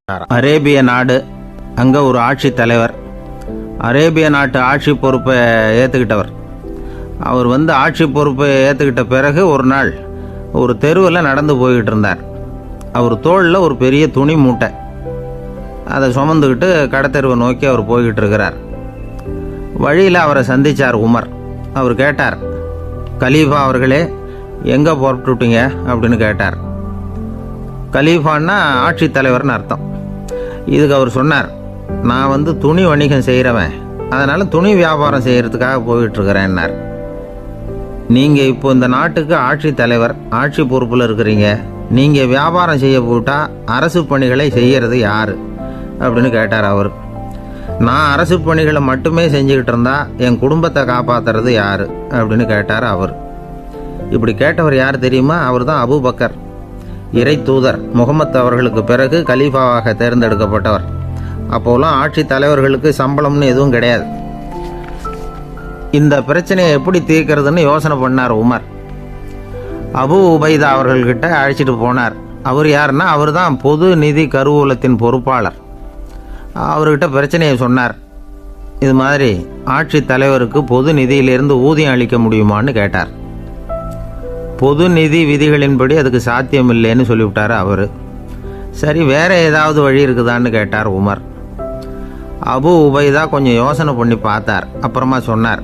அரேபிய நாடு, அங்கே ஒரு ஆட்சி தலைவர். அரேபிய நாட்டு ஆட்சி பொறுப்பை ஏற்றுக்கிட்டவர். அவர் ஆட்சி பொறுப்பை ஏற்றுக்கிட்ட பிறகு ஒரு நாள் ஒரு தெருவில் நடந்து போய்கிட்டு இருந்தார். அவர் தோளில் ஒரு பெரிய துணி மூட்டை, அதை சுமந்துக்கிட்டு கடத்தெருவை நோக்கி அவர் போய்கிட்டு இருக்கிறார். வழியில் அவரை சந்தித்தார் உமர். அவர் கேட்டார், கலீஃபா அவர்களே, எங்கே புறப்பட்டுட்டீங்க அப்படின்னு கேட்டார். கலீஃபான்னா ஆட்சி தலைவர்னு அர்த்தம். இதுக்கு அவர் சொன்னார், நான் துணி வணிகம் செய்கிறவன், அதனால் துணி வியாபாரம் செய்கிறதுக்காக போயிட்டுருக்கிறேன்னார். நீங்கள் இப்போ இந்த நாட்டுக்கு ஆட்சி தலைவர், ஆட்சி பொறுப்பில் இருக்கிறீங்க. நீங்கள் வியாபாரம் செய்ய போட்டால் அரசு பணிகளை செய்கிறது யார் அப்படின்னு கேட்டார் அவர். நான் அரசு பணிகளை மட்டுமே செஞ்சுக்கிட்டு இருந்தா என் குடும்பத்தை காப்பாற்றுறது யார் அப்படின்னு கேட்டார் அவர். இப்படி கேட்டவர் யார் தெரியுமா? அவர் தான் அபூபக்கர், இறை தூதர் முகமது அவர்களுக்கு பிறகு கலீஃபாவாக தேர்ந்தெடுக்கப்பட்டவர். அப்போலாம் ஆட்சி தலைவர்களுக்கு சம்பளம்னு எதுவும் கிடையாது. இந்த பிரச்சனையை எப்படி தீர்க்கிறதுன்னு யோசனை பண்ணார் உமர். அபு உபைதா அவர்கள்கிட்ட அழைச்சிட்டு போனார். அவர் யாருன்னா, அவர் தான் பொது நிதி கருவூலத்தின் பொறுப்பாளர். அவர்கிட்ட பிரச்சனையை சொன்னார். இது மாதிரி ஆட்சி தலைவருக்கு பொது நிதியிலிருந்து ஊதியம் அளிக்க முடியுமான்னு கேட்டார். பொது நிதி விதிகளின்படி அதுக்கு சாத்தியம் இல்லைன்னு சொல்லிவிட்டார் அவர். சரி, வேற ஏதாவது வழி இருக்குதான்னு கேட்டார் உமர். அபு உபைதா கொஞ்சம் யோசனை பண்ணி பார்த்தார். அப்புறமா சொன்னார்,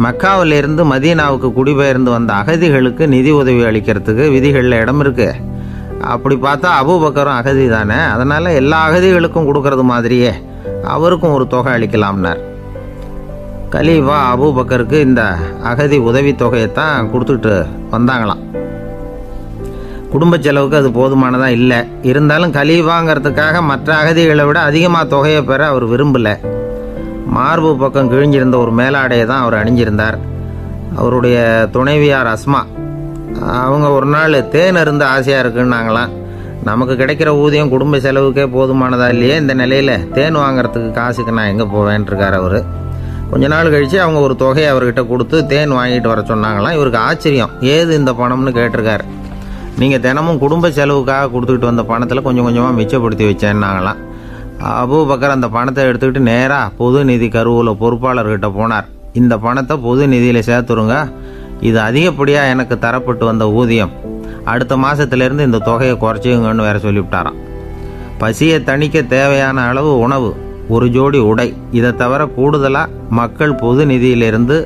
மக்காவிலிருந்து மதீனாவுக்கு குடிபெயர்ந்து வந்த அகதிகளுக்கு நிதி உதவி அளிக்கிறதுக்கு விதிகளில் இடம் இருக்கு. அப்படி பார்த்தா அபூபக்கரும் அகதி தானே, அதனால எல்லா அகதிகளுக்கும் கொடுக்கறது மாதிரியே அவருக்கும் ஒரு தொகை அளிக்கலாம்னார். கலீஃபா அபூபக்கருக்கு இந்த அகதி உதவி தொகையைத்தான் கொடுத்துட்டு வந்தாங்களாம். குடும்ப செலவுக்கு அது போதுமானதாக இல்லை. இருந்தாலும் கலீஃபாங்கிறதுக்காக மற்ற அகதிகளை விட அதிகமாக தொகையை பெற அவர் விரும்பலை. மார்பு பக்கம் கிழிஞ்சிருந்த ஒரு மேலாடையை தான் அவர் அணிஞ்சிருந்தார். அவருடைய துணைவியார் அஸ்மா, அவங்க ஒரு நாள் தேன் அருந்த ஆசையாக இருக்குன்னாங்களாம். நமக்கு கிடைக்கிற ஊதியம் குடும்ப செலவுக்கே போதுமானதா இல்லையே, இந்த நிலையில் தேன் வாங்கிறதுக்கு காசுக்கு நான் எங்கே போவேன்ருக்கார் அவர். கொஞ்ச நாள் கழித்து அவங்க ஒரு தொகையை அவர்கிட்ட கொடுத்து தேன் வாங்கிட்டு வர சொன்னாங்களாம். இவருக்கு ஆச்சரியம், ஏது இந்த பணம்னு கேட்டிருக்காரு. நீங்கள் தினமும் குடும்ப செலவுக்காக கொடுத்துக்கிட்டு வந்த பணத்தில் கொஞ்சம் கொஞ்சமாக மிச்சப்படுத்தி வச்சேன்னாங்களாம். அபூபக்கர் அந்த பணத்தை எடுத்துக்கிட்டு நேராக பொது நிதி கருவூல பொறுப்பாளர்கிட்ட போனார். இந்த பணத்தை பொது நிதியில் சேர்த்துருங்க, இது அதிகப்படியாக எனக்கு தரப்பட்டு வந்த ஊதியம், அடுத்த மாதத்துலேருந்து இந்த தொகையை குறைச்சிங்கன்னு வேற சொல்லிவிட்டாராம். பசியை தணிக்க தேவையான அளவு உணவு, ஒரு ஜோடி உடை, இதை தவிர கூடுதலாக மக்கள் பொது நிதியிலிருந்து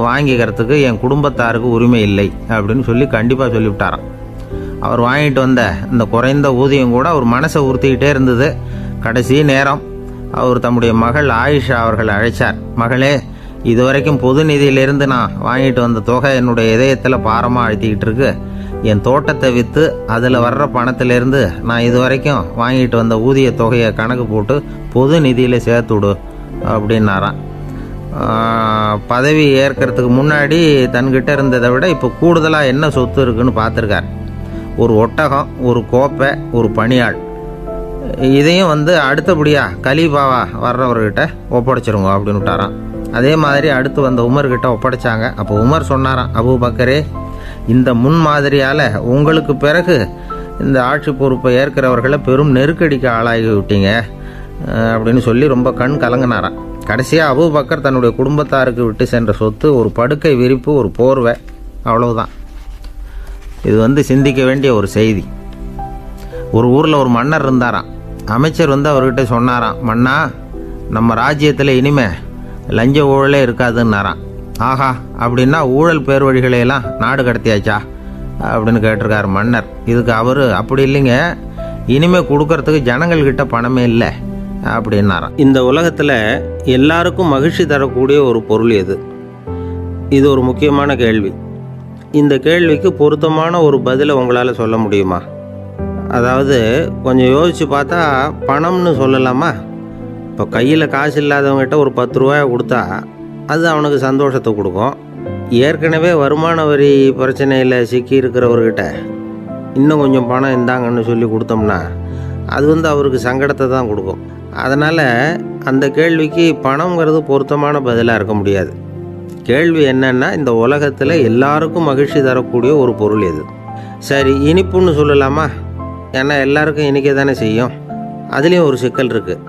வாங்கிக்கிறதுக்கு என் குடும்பத்தாருக்கு உரிமை இல்லை அப்படின்னு சொல்லி கண்டிப்பாக சொல்லிவிட்டாராம். அவர் வாங்கிட்டு வந்த இந்த குறைந்த ஊதியம் கூட அவர் மனசை உறுத்திக்கிட்டே இருந்தது. கடைசி நேரம் அவர் தம்முடைய மகள் ஆயிஷா அவர்களை அழைச்சார். மகளே, இதுவரைக்கும் பொது நிதியிலிருந்து நான் வாங்கிட்டு வந்த தொகை என்னுடைய இதயத்தில் பாரமாக அழுத்திக்கிட்டு இருக்கு. என் தோட்டத்தை விற்று அதில் வர்ற பணத்திலேருந்து நான் இதுவரைக்கும் வாங்கிட்டு வந்த ஊதிய தொகையை கணக்கு போட்டு பொது நிதியில் சேர்த்துடு அப்படின்னாராம். பதவி ஏற்கிறதுக்கு முன்னாடி தன்கிட்ட இருந்ததை விட இப்போ கூடுதலாக என்ன சொத்து இருக்குன்னு பார்த்துருக்கார். ஒரு ஒட்டகம், ஒரு கோப்பை, ஒரு பணியாள். இதையும் அடுத்தபடியாக கலீஃபாவா வர்றவர்கிட்ட ஒப்படைச்சிருங்க அப்படின்னு விட்டாராம். அதே மாதிரி அடுத்து வந்த உமர்கிட்ட ஒப்படைச்சாங்க. அப்போ உமர் சொன்னாராம், அபூபக்கரே, இந்த முன்மாதிரியால் உங்களுக்கு பிறகு இந்த ஆட்சி பொறுப்பை ஏற்கிறவர்களை பெரும் நெருக்கடிக்கு ஆளாகி விட்டீங்க அப்படின்னு சொல்லி ரொம்ப கண் கலங்கினாராம். கடைசியாக அபூபக்கர் தன்னுடைய குடும்பத்தாருக்கு விட்டு சென்ற சொத்து ஒரு படுக்கை விரிப்பு, ஒரு போர்வை, அவ்வளவுதான். இது சிந்திக்க வேண்டிய ஒரு செய்தி. ஒரு ஊரில் ஒரு மன்னர் இருந்தாராம். அமைச்சர் அவர்கிட்ட சொன்னாராம், மன்னா, நம்ம ராஜ்யத்தில் இனிமே லஞ்ச ஊழலே இருக்காதுன்னாராம். ஆஹா, அப்படின்னா ஊழல் பேர் வழிகளையெல்லாம் நாடு கடத்தியாச்சா அப்படின்னு கேட்டிருக்காரு மன்னர். இதுக்கு அவர், அப்படி இல்லைங்க, இனிமே கொடுக்கறதுக்கு ஜனங்கள்கிட்ட பணமே இல்லை அப்படின்னாராம். இந்த உலகத்தில் எல்லாருக்கும் மகிழ்ச்சி தரக்கூடிய ஒரு பொருள் எது? இது ஒரு முக்கியமான கேள்வி. இந்த கேள்விக்கு பொருத்தமான ஒரு பதிலை உங்களால் சொல்ல முடியுமா? அதாவது கொஞ்சம் யோசித்து பார்த்தா பணம்னு சொல்லலாமா? இப்போ கையில் காசு இல்லாதவங்ககிட்ட ஒரு 10 ரூபாயை கொடுத்தா அது அவனுக்கு சந்தோஷத்தை கொடுக்கும். ஏற்கனவே வருமான வரி பிரச்சனையில் சிக்கி இருக்கிறவர்கிட்ட இன்னும் கொஞ்சம் பணம் இருந்தாங்கன்னு சொல்லி கொடுத்தோம்னா அது அவருக்கு சங்கடத்தை தான் கொடுக்கும். அதனால் அந்த கேள்விக்கு பணங்கிறது பொருத்தமான பதிலாக இருக்க முடியாது. கேள்வி என்னன்னா, இந்த உலகத்தில் எல்லாருக்கும் மகிழ்ச்சி தரக்கூடிய ஒரு பொருள் எது? சரி, இனிப்புன்னு சொல்லலாமா? ஏன்னா எல்லாருக்கும் இனிக்க தானே செய்யும். அதுலேயும் ஒரு சிக்கல் இருக்குது.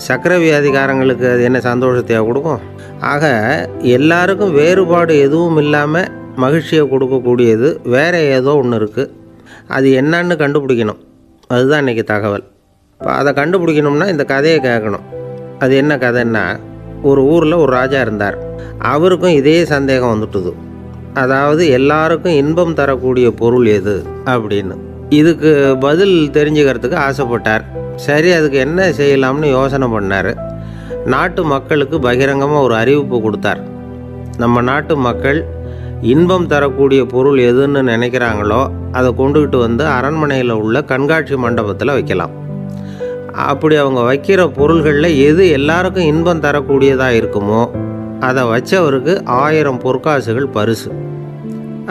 சக்கரை வியாதிக்காரங்களுக்கு அது என்ன சந்தோஷத்தையாக கொடுக்கும்? ஆக எல்லாருக்கும் வேறுபாடு எதுவும் இல்லாமல் மகிழ்ச்சியை கொடுக்கக்கூடியது வேறு ஏதோ ஒன்று இருக்குது. அது என்னன்னு கண்டுபிடிக்கணும். அதுதான் இன்றைக்கி தகவல். இப்போ அதை கண்டுபிடிக்கணும்னா இந்த கதையை கேட்கணும். அது என்ன கதைன்னா, ஒரு ஊரில் ஒரு ராஜா இருந்தார். அவருக்கும் இதே சந்தேகம் வந்துட்டுது. அதாவது எல்லாருக்கும் இன்பம் தரக்கூடிய பொருள் எது அப்படின்னு. இதுக்கு பதில் தெரிஞ்சுக்கிறதுக்கு ஆசைப்பட்டார். சரி, அதுக்கு என்ன செய்யலாம்னு யோசனை பண்ணார். நாட்டு மக்களுக்கு பகிரங்கமாக ஒரு அறிவிப்பு கொடுத்தார். நம்ம நாட்டு மக்கள் இன்பம் தரக்கூடிய பொருள் எதுன்னு நினைக்கிறாங்களோ அதை கொண்டுக்கிட்டு வந்து அரண்மனையில் உள்ள கண்காட்சி மண்டபத்தில் வைக்கலாம். அப்படி அவங்க வைக்கிற பொருள்களில் எது எல்லாருக்கும் இன்பம் தரக்கூடியதாக இருக்குமோ அதை வச்சவருக்கு 1000 பொற்காசுகள் பரிசு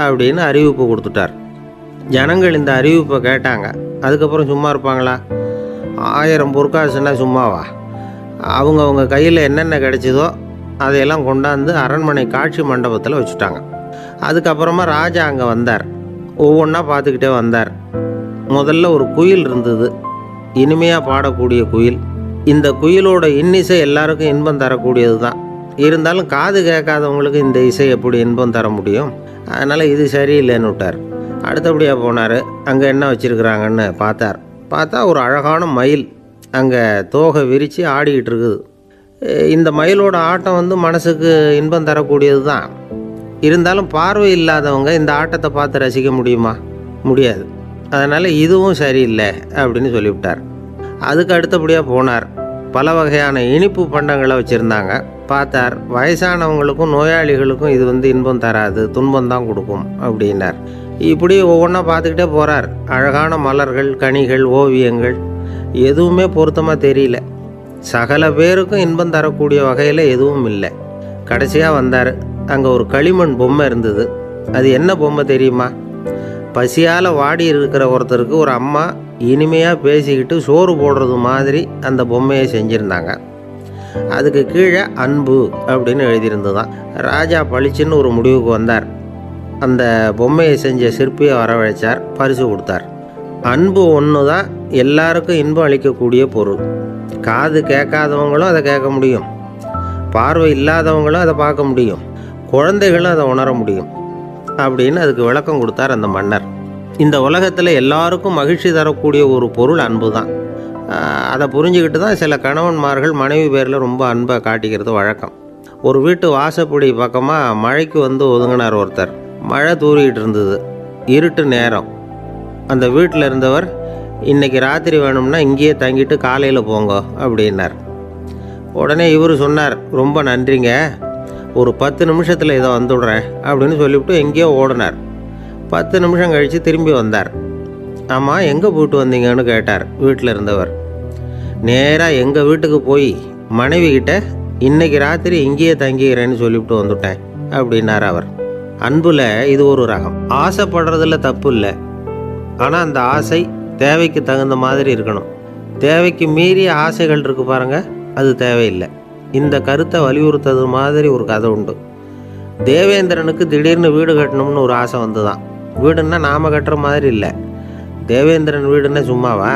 அப்படின்னு அறிவிப்பு கொடுத்துட்டார். ஜனங்கள் இந்த அறிவிப்பை கேட்டாங்க. அதுக்கப்புறம் சும்மா இருப்பாங்களா? 1000 பொற்காசுன்னா சும்மாவா? அவங்க கையில் என்னென்ன கிடைச்சதோ அதையெல்லாம் கொண்டாந்து அரண்மனை காட்சி மண்டபத்தில் வச்சுட்டாங்க. அதுக்கப்புறமா ராஜா அங்கே வந்தார். ஒவ்வொன்றா பார்த்துக்கிட்டே வந்தார். முதல்ல ஒரு குயில் இருந்தது, இனிமையாக பாடக்கூடிய குயில். இந்த குயிலோட இன்னிசை எல்லாருக்கும் இன்பம் தரக்கூடியது தான். இருந்தாலும் காது கேட்காதவங்களுக்கு இந்த இசை எப்படி இன்பம் தர முடியும்? அதனால் இது சரியில்லைன்னு விட்டார். அடுத்தபடியாக போனார். அங்கே என்ன வச்சுருக்குறாங்கன்னு பார்த்தா ஒரு அழகான மயில் அங்கே தோகை விரித்து ஆடிக்கிட்டு இருக்குது. இந்த மயிலோட ஆட்டம் மனசுக்கு இன்பம் தரக்கூடியது தான். இருந்தாலும் பார்வை இல்லாதவங்க இந்த ஆட்டத்தை பார்த்து ரசிக்க முடியுமா? முடியாது. அதனால் இதுவும் சரியில்லை அப்படின்னு சொல்லிவிட்டார். அதுக்கு அடுத்தபடியாக போனார். பல வகையான இனிப்பு பண்டங்களை வச்சுருந்தாங்க. பார்த்தார், வயசானவங்களுக்கும் நோயாளிகளுக்கும் இது இன்பம் தராது, துன்பம் தான் கொடுக்கும் அப்படின்னார். இப்படி ஒவ்வொன்றா பார்த்துக்கிட்டே போகிறார். அழகான மலர்கள், கனிகள், ஓவியங்கள் எதுவுமே பொருத்தமாக தெரியல. சகல பேருக்கும் இன்பம் தரக்கூடிய வகையில் எதுவும் இல்லை. கடைசியாக வந்தார். அங்கே ஒரு களிமண் பொம்மை இருந்தது. அது என்ன பொம்மை தெரியுமா? பசியால் வாடி இருக்கிற ஒருத்தருக்கு ஒரு அம்மா இனிமையாக பேசிக்கிட்டு சோறு போடுறது மாதிரி அந்த பொம்மையை செஞ்சுருந்தாங்க. அதுக்கு கீழே அன்பு அப்படின்னு எழுதியிருந்துதான். ராஜா பளிச்சுன்னு ஒரு முடிவுக்கு வந்தார். அந்த பொம்மையை செஞ்ச சிற்பியை வரவழைச்சார், பரிசு கொடுத்தார். அன்பு ஒன்று தான் எல்லாருக்கும் இன்பம் அளிக்கக்கூடிய பொருள். காது கேட்காதவங்களும் அதை கேட்க முடியும், பார்வை இல்லாதவங்களும் அதை பார்க்க முடியும், குழந்தைகளும் அதை உணர முடியும் அப்படின்னு அதுக்கு விளக்கம் கொடுத்தார் அந்த மன்னர். இந்த உலகத்தில் எல்லாருக்கும் மகிழ்ச்சி தரக்கூடிய ஒரு பொருள் அன்பு தான். அதை புரிஞ்சுக்கிட்டு தான் சில கணவன்மார்கள் மனைவி பேரில் ரொம்ப அன்பை காட்டிக்கிறது வழக்கம். ஒரு வீட்டு வாசப்படி பக்கமாக மழைக்கு ஒதுங்கினார் ஒருத்தர். மழை தூரிக்கிட்டு இருந்தது, இருட்டு நேரம். அந்த வீட்டில் இருந்தவர், இன்றைக்கி ராத்திரி வேணும்னா இங்கேயே தங்கிட்டு காலையில் போங்க அப்படின்னார். உடனே இவர் சொன்னார், ரொம்ப நன்றிங்க, ஒரு 10 நிமிஷத்தில் இதை வந்துவிடுறேன் அப்படின்னு சொல்லிவிட்டு எங்கேயோ ஓடினார். 10 நிமிஷம் கழித்து திரும்பி வந்தார். ஆமாம், எங்கே போயிட்டு வந்தீங்கன்னு கேட்டார் வீட்டில் இருந்தவர். நேராக எங்கள் வீட்டுக்கு போய் மனைவிக்கிட்ட இன்றைக்கி ராத்திரி இங்கேயே தங்கிக்கிறேன்னு சொல்லிவிட்டு வந்துவிட்டேன் அப்படின்னார் அவர். அன்பில் இது ஒரு ரகம். ஆசைப்படுறதுல தப்பு இல்லை, ஆனால் அந்த ஆசை தேவைக்கு தகுந்த மாதிரி இருக்கணும். தேவைக்கு மீறிய ஆசைகள் இருக்குது பாருங்கள், அது தேவையில்லை. இந்த கருத்தை வலியுறுத்தது மாதிரி ஒரு கதை உண்டு. தேவேந்திரனுக்கு திடீர்னு வீடு கட்டணும்னு ஒரு ஆசை வந்துதான். வீடுன்னா நாம் கட்டுற மாதிரி இல்லை. தேவேந்திரன் வீடுன்னா சும்மாவா?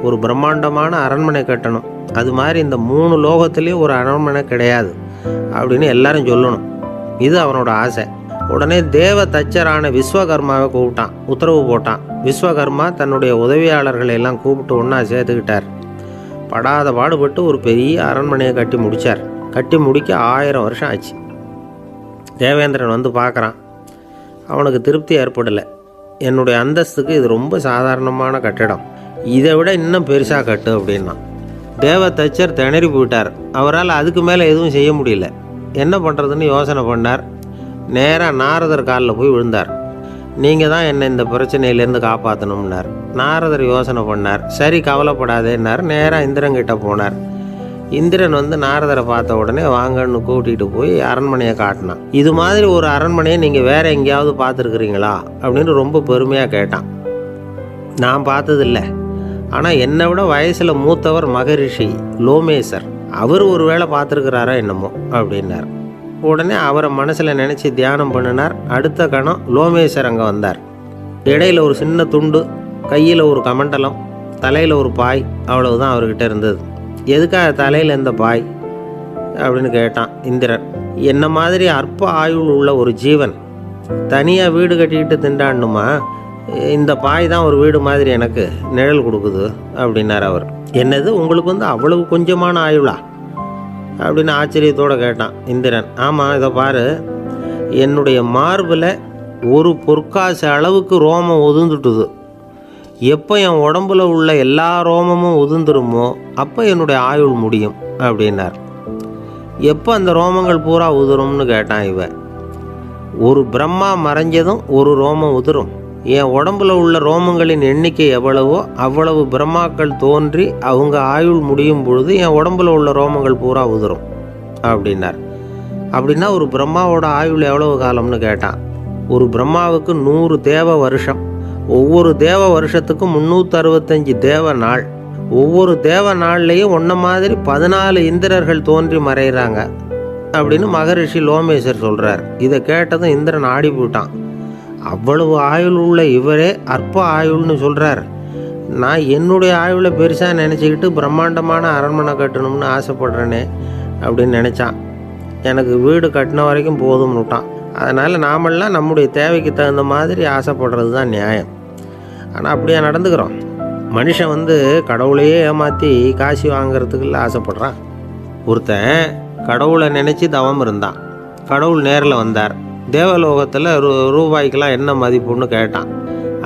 ஒரு பிரம்மாண்டமான அரண்மனை கட்டணும். அது மாதிரி இந்த 3 லோகத்துலேயும் ஒரு அரண்மனை கிடையாது அப்படின்னு எல்லாரும் சொல்லணும். இது அவனோட ஆசை. உடனே தேவ தச்சரான விஸ்வகர்மாவை கூப்பிட்டான், உத்தரவு போட்டான். விஸ்வகர்மா தன்னுடைய உதவியாளர்களை எல்லாம் கூப்பிட்டு ஒன்றா சேர்த்துக்கிட்டார். படாத பாடுபட்டு ஒரு பெரிய அரண்மனையை கட்டி முடித்தார். கட்டி முடிக்க 1000 வருஷம் ஆச்சு. தேவேந்திரன் பார்க்குறான். அவனுக்கு திருப்தி ஏற்படலை. என்னுடைய அந்தஸ்துக்கு இது ரொம்ப சாதாரணமான கட்டிடம், இதை விட இன்னும் பெருசாக கட்டு அப்படின்னா. தேவ தச்சர் திணறி போயிட்டார். அவரால் அதுக்கு மேலே எதுவும் செய்ய முடியல. என்ன பண்ணுறதுன்னு யோசனை பண்ணார். நேராக நாரதர் காலில் போய் விழுந்தார். நீங்கள் தான் என்னை இந்த பிரச்சனையிலேருந்து காப்பாற்றணும்னார். நாரதர் யோசனை பண்ணார். சரி, கவலைப்படாதேன்னார். நேராக இந்திரன்கிட்ட போனார். இந்திரன் நாரதரை பார்த்த உடனே வாங்கன்னு கூட்டிகிட்டு போய் அரண்மனையை காட்டினான். இது மாதிரி ஒரு அரண்மனையை நீங்கள் வேறு எங்கேயாவது பார்த்துருக்குறீங்களா அப்படின்னு ரொம்ப பெருமையாக கேட்டான். நான் பார்த்ததில்ல, ஆனால் என்னை விட வயசில் மூத்தவர் மகரிஷி லோமேசர், அவர் ஒரு வேளை பார்த்துருக்கிறாரா என்னமோ அப்படின்னார். உடனே அவரை மனசில் நினச்சி தியானம் பண்ணினார். அடுத்த கணம் லோமேசர் அங்கே வந்தார். இடையில் ஒரு சின்ன துண்டு, கையில் ஒரு கமண்டலம், தலையில் ஒரு பாய், அவ்வளவுதான் அவர்கிட்ட இருந்தது. எதுக்காக தலையில் இந்த பாய் அப்படின்னு கேட்டான் இந்திரன். என்ன மாதிரி அற்ப ஆயுள் உள்ள ஒரு ஜீவன் தனியாக வீடு கட்டிக்கிட்டு திண்டாடணுமா? இந்த பாய் தான் ஒரு வீடு மாதிரி எனக்கு நிழல் கொடுக்குது அப்படின்னார் அவர். என்னது, உங்களுக்கு அவ்வளவு கொஞ்சமான ஆயுளா அப்படின்னு ஆச்சரியத்தோடு கேட்டான் இந்திரன். ஆமாம், இதை பாரு, என்னுடைய மார்பில் ஒரு பொற்காசு அளவுக்கு ரோமம் உதிர்ந்துட்டுது. எப்போ என் உடம்புல உள்ள எல்லா ரோமமும் உதிர்ந்துருமோ அப்போ என்னுடைய ஆயுள் முடியும் அப்படின்னார். எப்போ அந்த ரோமங்கள் பூரா உதிரும்னு கேட்டான் இவன். ஒரு பிரம்மா மறைஞ்சதும் ஒரு ரோமம் உதிரும். என் உடம்புல உள்ள ரோமங்களின் எண்ணிக்கை எவ்வளவோ அவ்வளவு பிரம்மாக்கள் தோன்றி அவங்க ஆயுள் முடியும் பொழுது என் உடம்புல உள்ள ரோமங்கள் பூரா உதிரும் அப்படின்னார். அப்படின்னா ஒரு பிரம்மாவோட ஆயுள் எவ்வளவு காலம்னு கேட்டான். ஒரு பிரம்மாவுக்கு 100 தேவ வருஷம். ஒவ்வொரு தேவ வருஷத்துக்கும் 365 தேவ நாள். ஒவ்வொரு தேவ நாள்லேயும் ஒன்றை மாதிரி 14 இந்திரர்கள் தோன்றி மறைகிறாங்க அப்படின்னு மகரிஷி லோமேசர் சொல்கிறார். இதை கேட்டதும் இந்திரன் ஆடி போட்டான். அவ்வளவு ஆயுள் உள்ள இவரே அற்ப ஆயுள்னு சொல்கிறார். நான் என்னுடைய ஆயுளை பெருசாக நினச்சிக்கிட்டு பிரம்மாண்டமான அரண்மனை கட்டணும்னு ஆசைப்படுறேனே அப்படின்னு நினச்சான். எனக்கு வீடு கட்டின வரைக்கும் போதும்னு விட்டான். அதனால் நாமெல்லாம் நம்முடைய தேவைக்கு தகுந்த மாதிரி ஆசைப்படுறது தான் நியாயம். ஆனால் அப்படியே நடந்துக்கிறோம். மனுஷன் கடவுளையே ஏமாற்றி காசு வாங்கிறதுக்குள்ள ஆசைப்படுறான். ஒருத்தன் கடவுளை நினச்சி தவம் இருந்தான். கடவுள் நேரில் வந்தார். தேவலோகத்தில் ரூபாய்க்கெல்லாம் என்ன மதிப்புன்னு கேட்டான்.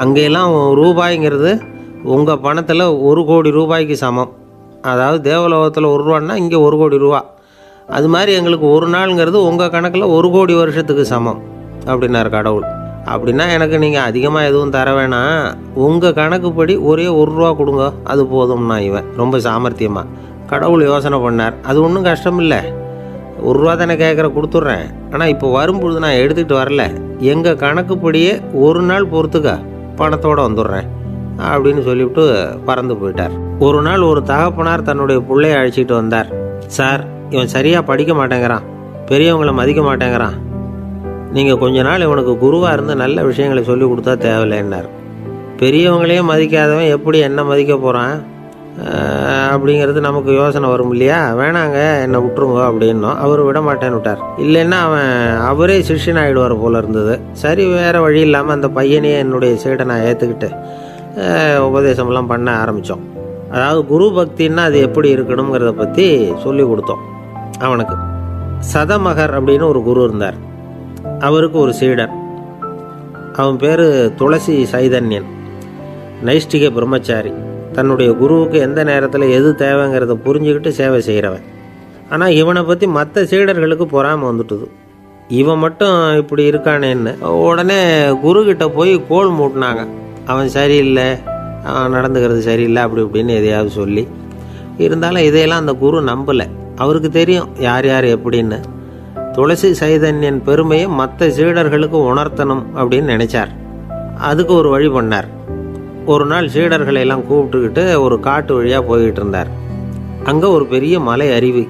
அங்கெல்லாம் ரூபாய்ங்கிறது உங்கள் பணத்தில் 1 கோடி ரூபாய்க்கு சமம். அதாவது தேவலோகத்தில் 1 ரூபான்னா இங்கே 1 கோடி ரூபா. அது மாதிரி எங்களுக்கு ஒரு நாளுங்கிறது உங்கள் கணக்கில் 1 கோடி வருஷத்துக்கு சமம் அப்படின்னார் கடவுள். அப்படின்னா எனக்கு நீங்கள் அதிகமாக எதுவும் தர வேணாம், உங்கள் கணக்குப்படி ஒரே 1 ரூபா கொடுங்க, அது போதும்னா இவன் ரொம்ப சாமர்த்தியமாக. கடவுள் யோசனை பண்ணார். அது ஒன்றும் கஷ்டம் இல்லை, 1 ரூபா தானே கேட்குற, கொடுத்துட்றேன். ஆனால் இப்போ வரும்பொழுது நான் எடுத்துக்கிட்டு வரல, எங்கள் கணக்குப்படியே 1 நாள் பொறுத்துக்க பணத்தோடு வந்துடுறேன் அப்படின்னு சொல்லிவிட்டு பறந்து போயிட்டார். ஒரு நாள் ஒரு தகப்பனார் தன்னுடைய பிள்ளையை அழைச்சிட்டு வந்தார். சார், இவன் சரியாக படிக்க மாட்டேங்கிறான், பெரியவங்களை மதிக்க மாட்டேங்கிறான், நீங்கள் கொஞ்ச நாள் இவனுக்கு குருவாக இருந்து நல்ல விஷயங்களை சொல்லி கொடுத்தா தேவையில்லைன்னார். பெரியவங்களையே மதிக்காதவன் எப்படி என்ன மதிக்க போகிறான் அப்படிங்கிறது நமக்கு யோசனை வரும் இல்லையா? வேணாங்க, என்னை விட்டுருங்க அப்படின்னோம். அவர் விட மாட்டேன்னு விட்டார். இல்லைன்னா அவரே சிஷ்யன் ஆகிடுவார் போல இருந்தது. சரி, வேறு வழி இல்லாமல் அந்த பையனையே என்னுடைய சீடை நான் ஏற்றுக்கிட்டு உபதேசமெல்லாம் பண்ண ஆரம்பித்தோம். அதாவது குரு பக்தின்னா அது எப்படி இருக்கணுங்கிறத பற்றி சொல்லி கொடுத்தோம் அவனுக்கு. சதமகர் அப்படின்னு ஒரு குரு இருந்தார். அவருக்கு ஒரு சீடர். அவன் பேர் துளசி சைதன்யன். நைஷ்டிக பிரம்மச்சாரி. தன்னுடைய குருவுக்கு எந்த நேரத்தில் எது தேவைங்கிறத புரிஞ்சுக்கிட்டு சேவை செய்கிறவன். ஆனால் இவனை பற்றி மற்ற சீடர்களுக்கு பொறாமை வந்துட்டுது. இவன் மட்டும் இப்படி இருக்கானேன்னு உடனே குருக்கிட்ட போய் கோல் மூட்டினாங்க. அவன் சரியில்லை, அவன் நடந்துக்கிறது சரியில்லை, அப்படி இப்படின்னு எதையாவது சொல்லி. இருந்தாலும் இதையெல்லாம் அந்த குரு நம்பலை. அவருக்கு தெரியும் யார் யார் எப்படின்னு. துளசி சைதன்யன் பெருமையை மற்ற சீடர்களுக்கு உணர்த்தணும் அப்படின்னு நினைச்சார். அதுக்கு ஒரு வழி பண்ணார். ஒரு நாள் சீடர்களை எல்லாம் கூப்பிட்டுக்கிட்டு ஒரு காட்டு வழியாக போய்கிட்டு இருந்தார். அங்கே ஒரு பெரிய மலை அருவி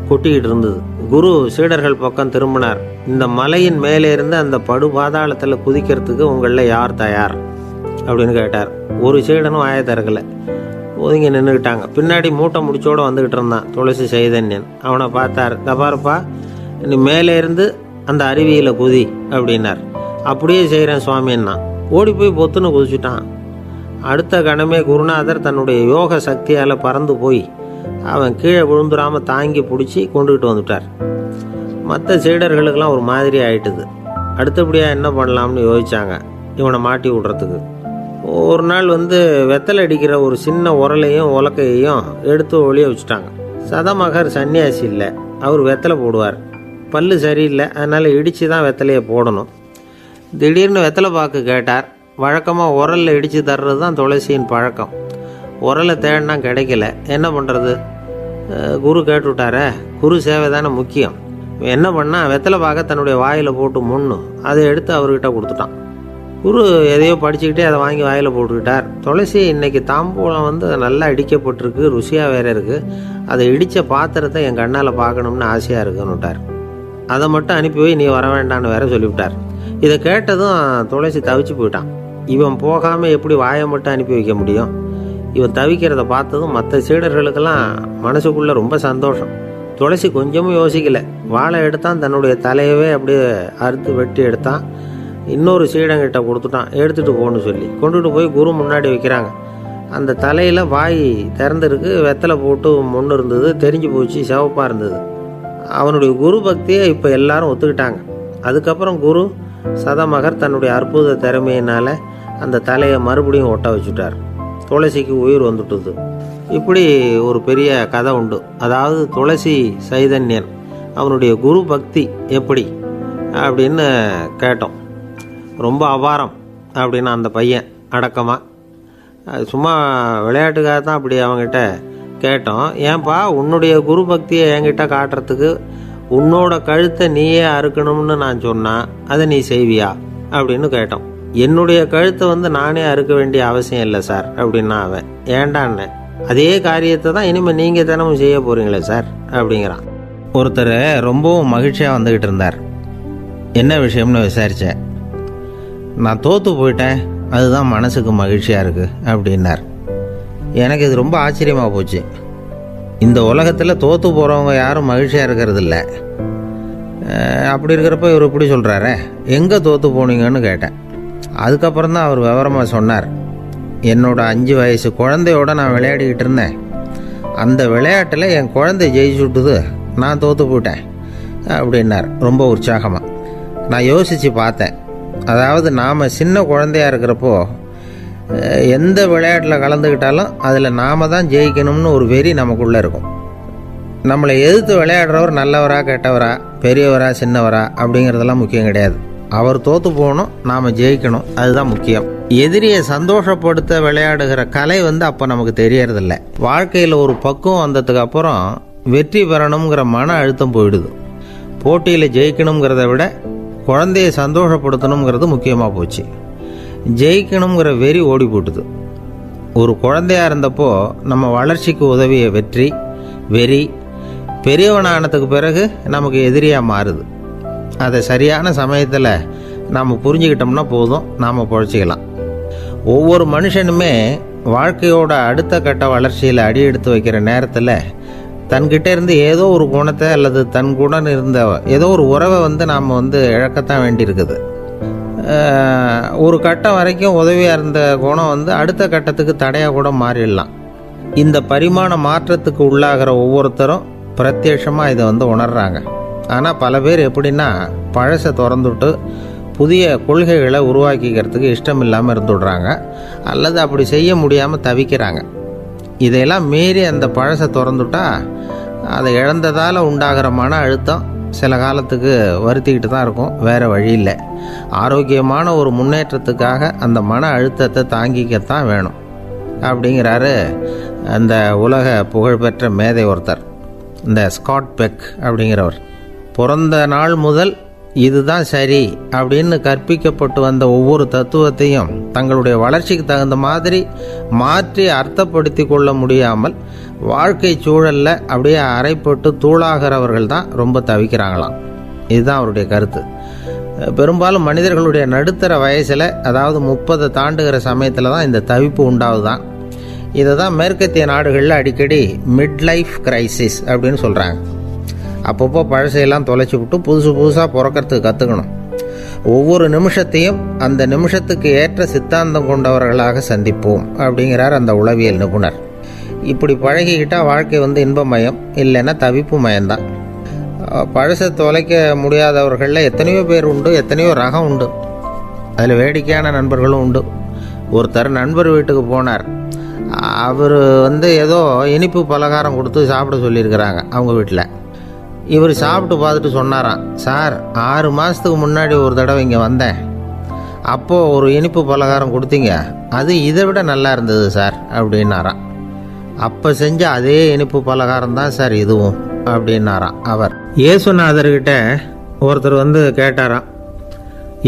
கொட்டிக்கிட்டு இருந்தது. குரு சீடர்கள் பக்கம் திரும்பினார். இந்த மலையின் மேலே இருந்து அந்த படு பாதாளத்தில் குதிக்கிறதுக்கு உங்களில் யார் தயார் அப்படின்னு கேட்டார். ஒரு சீடனும் ஆய திறக்கலை, ஒதுங்கி நின்றுக்கிட்டாங்க. பின்னாடி மூட்டை முடிச்சோடு வந்துக்கிட்டு இருந்தான் துளசி சைதன்யன். அவனை பார்த்தார். தபாரப்பா, நீ மேலே இருந்து அந்த அருவியில் குதி அப்படின்னார். அப்படியே செய்கிறேன் சுவாமின்னா ஓடி போய் பொத்துன்னு குதிச்சுட்டான். அடுத்த கணமே குருநாதர் தன்னுடைய யோக சக்தியால் பறந்து போய் அவன் கீழே விழுந்துடாமல் தாங்கி பிடிச்சி கொண்டுகிட்டு வந்துட்டார். மற்ற சீடர்களுக்கெல்லாம் ஒரு மாதிரி ஆயிட்டுது. அடுத்தபடியாக என்ன பண்ணலாம்னு யோசித்தாங்க இவனை மாட்டி விடுறதுக்கு. ஒரு நாள் வெத்தலை அடிக்கிற ஒரு சின்ன உரலையும் உலக்கையையும் எடுத்து ஒளிய வச்சுட்டாங்க. சதமகர் சன்னியாசி இல்லை, அவர் வெத்தலை போடுவார். பல்லு சரியில்லை, அதனால் இடித்து தான் வெத்தலையை போடணும். திடீர்னு வெத்தலை பாக்கு கேட்டார். வழக்கமாக உரலில் இடித்து தர்றது தான் துளசியின் பழக்கம். உரலை தேடினா கிடைக்கல, என்ன பண்ணுறது? குரு கேட்டுவிட்டாரே, குரு சேவை தானே முக்கியம். என்ன பண்ணால் வெத்தலை பாக்க தன்னுடைய வாயில் போட்டு முன்னு அதை எடுத்து அவர்கிட்ட கொடுத்துட்டான். குரு எதையோ படிச்சுக்கிட்டே அதை வாங்கி வாயில் போட்டுக்கிட்டார். துளசி இன்னைக்கு தாம்பூலம் நல்லா இடிக்கப்பட்டிருக்கு, ருசியாக வேற இருக்குது, அதை இடித்த பாத்திரத்தை என் கண்ணால் பார்க்கணும்னு ஆசையாக இருக்குன்னு விட்டார். அதை மட்டும் அனுப்பி போய் நீ வர வேண்டான்னு வேற சொல்லிவிட்டார். இதை கேட்டதும் துளசி தவிச்சு போயிட்டான். இவன் போகாமல் எப்படி வாயை மட்டும் அனுப்பி வைக்க முடியும்? இவன் தவிக்கிறத பார்த்ததும் மற்ற சீடர்களுக்கெல்லாம் மனசுக்குள்ளே ரொம்ப சந்தோஷம். துளசி கொஞ்சமும் யோசிக்கலை. வாழை எடுத்தான், தன்னுடைய தலையவே அப்படியே அறுத்து வெட்டி எடுத்தான். இன்னொரு சீடங்கிட்ட கொடுத்துட்டான், எடுத்துகிட்டு போகணும்னு சொல்லி கொண்டுட்டு போய் குரு முன்னாடி வைக்கிறாங்க. அந்த தலையில் வாய் திறந்துருக்கு, வெத்தலை போட்டு முன்னு இருந்தது, தெரிஞ்சு போச்சு, சிவப்பாக இருந்தது. அவனுடைய குரு பக்தியை இப்போ எல்லாரும் ஒத்துக்கிட்டாங்க. அதுக்கப்புறம் குரு சதமகர் தன்னுடைய அற்புத திறமையினால் அந்த தலையை மறுபடியும் ஒட்ட வச்சுட்டார். துளசிக்கு உயிர் வந்துட்டுது. இப்படி ஒரு பெரிய கதை உண்டு. அதாவது துளசி சைதன்யன் அவனுடைய குரு பக்தி எப்படி அப்படின்னு கேட்டோம். ரொம்ப அபாரம் அப்படின்னு அந்த பையன் அடக்கமாக, சும்மா விளையாட்டுக்காக தான் அப்படி அவங்ககிட்ட கேட்டோம். ஏன்பா உன்னுடைய குரு பக்தியை என்கிட்ட காட்டுறதுக்கு உன்னோட கழுத்தை நீயே அறுக்கணும்னு நான் சொன்னால் அதை நீ செய்வியா அப்படின்னு கேட்டோம். என்னுடைய கழுத்தை நானே அறுக்க வேண்டிய அவசியம் இல்லை சார் அப்படின்னா அவன். ஏண்டான்னு, அதே காரியத்தை தான் இனிமேல் நீங்கள் தினமும் செய்ய போகிறீங்களே சார் அப்படிங்கிறான். ஒருத்தர் ரொம்பவும் மகிழ்ச்சியாக வந்துக்கிட்டு இருந்தார். என்ன விஷயம்னு விசாரித்தேன். நான் தோற்று போயிட்டேன், அதுதான் மனசுக்கு மகிழ்ச்சியாக இருக்குது அப்படின்னார். எனக்கு இது ரொம்ப ஆச்சரியமாக போச்சு. இந்த உலகத்தில் தோற்று போகிறவங்க யாரும் மகிழ்ச்சியாக இருக்கிறதில்ல. அப்படி இருக்கிறப்ப இவர் இப்படி சொல்கிறாரே, எங்கே தோற்று போனீங்கன்னு கேட்டேன். அதுக்கப்புறம் தான் அவர் விவரமாக சொன்னார். என்னோட 5 வயசு குழந்தையோடு நான் விளையாடிக்கிட்டு இருந்தேன். அந்த விளையாட்டில் என் குழந்தை ஜெயிச்சு விட்டுது, நான் தோற்று போயிட்டேன் அப்படின்னார் ரொம்ப உற்சாகமாக. நான் யோசித்து பார்த்தேன். அதாவது நாம் சின்ன குழந்தையாக இருக்கிறப்போ எந்த விளையாட்டில் கலந்துக்கிட்டாலும் அதில் நாம் தான் ஜெயிக்கணும்னு ஒரு வெறி நமக்குள்ளே இருக்கும். நம்மளை எதிர்த்து விளையாடுறவர் நல்லவரா கெட்டவரா, பெரியவரா சின்னவரா அப்படிங்கிறதெல்லாம் முக்கியம் கிடையாது. அவர் தோற்று போகணும், நாம் ஜெயிக்கணும், அதுதான் முக்கியம். எதிரியை சந்தோஷப்படுத்த விளையாடுகிற கலை அப்போ நமக்கு தெரியறதில்ல. வாழ்க்கையில் ஒரு பக்குவம் வந்ததுக்கு அப்புறம் வெற்றி பெறணுங்கிற மன அழுத்தம் போயிடுது. போட்டியில் ஜெயிக்கணுங்கிறத விட குழந்தையை சந்தோஷப்படுத்தணுங்கிறது முக்கியமாக போச்சு. ஜெயிக்கணுங்கிற வெறி ஓடி போட்டுது. ஒரு குழந்தையாக இருந்தப்போ நம்ம வளர்ச்சிக்கு உதவிய வெறி பெரியவனானதுக்கு பிறகு நமக்கு எதிரியாக மாறுது. அதை சரியான சமயத்தில் நாம் புரிஞ்சுக்கிட்டோம்னா போதும், நாம் பொழைச்சிக்கலாம். ஒவ்வொரு மனுஷனுமே வாழ்க்கையோட அடுத்த கட்ட வளர்ச்சியில் அடி எடுத்து வைக்கிற நேரத்தில் தன்கிட்ட இருந்து ஏதோ ஒரு குணத்தை அல்லது தன் குணம் இருந்த ஏதோ ஒரு உறவை நாம் இழக்கத்தான் வேண்டியிருக்குது. ஒரு கட்டம் வரைக்கும் உதவியாக இருந்த குணம் அடுத்த கட்டத்துக்கு தடையாக கூட மாறிடலாம். இந்த பரிமாண மாற்றத்துக்கு உள்ளாகிற ஒவ்வொருத்தரும் பிரத்யட்சமாக இதை உணர்றாங்க. ஆனால் பல பேர் எப்படின்னா பழசை திறந்துவிட்டு புதிய கொள்கைகளை உருவாக்கிக்கிறதுக்கு இஷ்டம் இல்லாமல் இருந்துடுறாங்க, அல்லது அப்படி செய்ய முடியாமல் தவிக்கிறாங்க. இதையெல்லாம் மீறி அந்த பழசை திறந்துட்டா அதை இழந்ததால் உண்டாகிற மன அழுத்தம் சில காலத்துக்கு வருத்திக்கிட்டு தான் இருக்கும், வேறு வழி இல்லை. ஆரோக்கியமான ஒரு முன்னேற்றத்துக்காக அந்த மன அழுத்தத்தை தாங்கிக்கத்தான் வேணும் அப்படிங்கிறாரு அந்த உலக புகழ்பெற்ற மேதை ஒருத்தர், இந்த ஸ்காட் பெக் அப்படிங்கிறவர். பிறந்த நாள் முதல் இதுதான் சரி அப்படின்னு கற்பிக்கப்பட்டு வந்த ஒவ்வொரு தத்துவத்தையும் தங்களுடைய வளர்ச்சிக்கு தகுந்த மாதிரி மாற்றி அர்த்தப்படுத்தி கொள்ள முடியாமல் வாழ்க்கை சூழலில் அப்படியே அரைப்பட்டு தூளாகிறவர்கள் தான் ரொம்ப தவிக்கிறாங்களாம். இதுதான் அவருடைய கருத்து. பெரும்பாலும் மனிதர்களுடைய நடுத்தர வயசில், அதாவது 30 தாண்டுகிற சமயத்தில் தான் இந்த தவிப்பு உண்டாகுதான். இதை தான் மேற்கத்திய நாடுகளில் அடிக்கடி மிட் லைஃப் கிரைசிஸ் அப்படின்னு சொல்கிறாங்க. அப்பப்போ பழசையெல்லாம் தொலைச்சி விட்டு புதுசாக பிறக்கிறதுக்கு கற்றுக்கணும். ஒவ்வொரு நிமிஷத்தையும் அந்த நிமிஷத்துக்கு ஏற்ற சித்தாந்தம் கொண்டவர்களாக சந்திப்போம் அப்படிங்கிறார் அந்த உளவியல் நிபுணர். இப்படி பழகிக்கிட்டால் வாழ்க்கை இன்பமயம், இல்லைன்னா தவிப்பு மயம்தான். பழசை தொலைக்க முடியாதவர்களில் எத்தனையோ பேர் உண்டு, எத்தனையோ ரகம் உண்டு. அதில் வேடிக்கையான நண்பர்களும் உண்டு. ஒருத்தர் நண்பர் வீட்டுக்கு போனார். அவர் ஏதோ இனிப்பு பலகாரம் கொடுத்து சாப்பிட சொல்லியிருக்கிறாங்க அவங்க வீட்டில். இவர் சாப்பிட்டு பார்த்துட்டு சொன்னாராம், சார் 6 மாதத்துக்கு முன்னாடி ஒரு தடவை இங்கே வந்தேன், அப்போது ஒரு இனிப்பு பலகாரம் கொடுத்தீங்க, அது இதை விட நல்லா இருந்தது சார் அப்படின்னாராம். அப்போ செஞ்ச அதே இனிப்பு பலகாரம் தான் சார் இதுவும் அப்படின்னாராம் அவர். இயேசுநாதர்கிட்ட ஒருத்தர் கேட்டாராம்,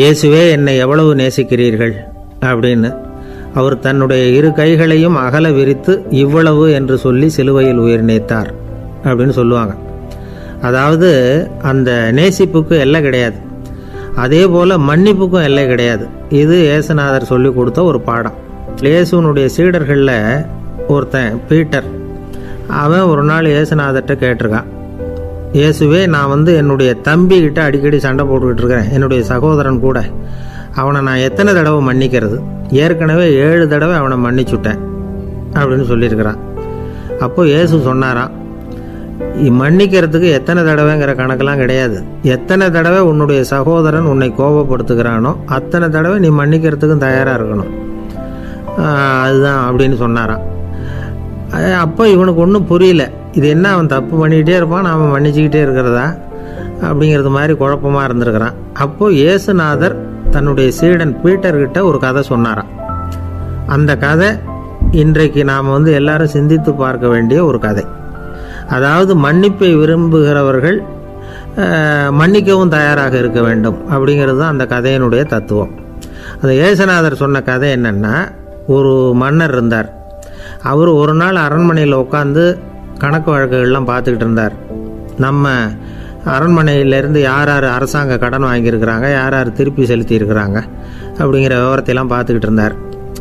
இயேசுவே என்னை எவ்வளவு நேசிக்கிறீர்கள் அப்படின்னு. அவர் தன்னுடைய 2 கைகளையும் அகல விரித்து இவ்வளவு என்று சொல்லி சிலுவையில் உயிர் நீத்தார் அப்படின்னு சொல்லுவாங்க. அதாவது அந்த நேசிப்புக்கு எல்லை கிடையாது, அதே போல் மன்னிப்புக்கும் எல்லை கிடையாது. இது இயேசுநாதர் சொல்லி கொடுத்த ஒரு பாடம். இயேசுனுடைய சீடர்களில் ஒருத்தன் பீட்டர், அவன் ஒரு நாள் இயேசுநாதர்கிட்ட கேட்டிருக்கான், இயேசுவே, நான் என்னுடைய தம்பிக்கிட்ட அடிக்கடி சண்டை போட்டுக்கிட்டு இருக்கிறேன், என்னுடைய சகோதரன் கூட. அவனை நான் எத்தனை தடவை மன்னிக்கிறது? ஏற்கனவே 7 தடவை அவனை மன்னிச்சுட்டேன் அப்படின்னு சொல்லியிருக்கிறான். அப்போது இயேசு சொன்னாராம், மன்னிக்கிறதுக்கு எத்தனை தடவைங்கிற கணக்கெல்லாம் கிடையாது. எத்தனை தடவை உன்னுடைய சகோதரன் உன்னை கோபப்படுத்துகிறானோ அத்தனை தடவை நீ மன்னிக்கிறதுக்கும் தயாராக இருக்கணும், அதுதான் அப்படின்னு சொன்னாராம். அப்போ இவனுக்கு ஒன்றும் புரியல, இது என்ன அவன் தப்பு பண்ணிக்கிட்டே இருப்பான், நாம் மன்னிச்சுக்கிட்டே இருக்கிறதா அப்படிங்கிறது மாதிரி குழப்பமாக இருந்திருக்கிறான். அப்போது இயேசுநாதர் தன்னுடைய சீடன் பீட்டர்கிட்ட ஒரு கதை சொன்னாராம். அந்த கதை இன்றைக்கு நாம் எல்லாரும் சிந்தித்து பார்க்க வேண்டிய ஒரு கதை. அதாவது மன்னிப்பை விரும்புகிறவர்கள் மன்னிக்கவும் தயாராக இருக்க வேண்டும் அப்படிங்கிறது தான் அந்த கதையினுடைய தத்துவம். அந்த இயேசுநாதர் சொன்ன கதை என்னென்னா, ஒரு மன்னர் இருந்தார். அவர் ஒரு நாள் அரண்மனையில் உட்காந்து கணக்கு வழக்குகள்லாம் பார்த்துக்கிட்டு இருந்தார். நம்ம அரண்மனையிலேருந்து யார் யார் அரசாங்க கடன் வாங்கியிருக்கிறாங்க, யார் யார் திருப்பி செலுத்தியிருக்கிறாங்க அப்படிங்கிற விவரத்தையெல்லாம் பார்த்துக்கிட்டு இருந்தார்.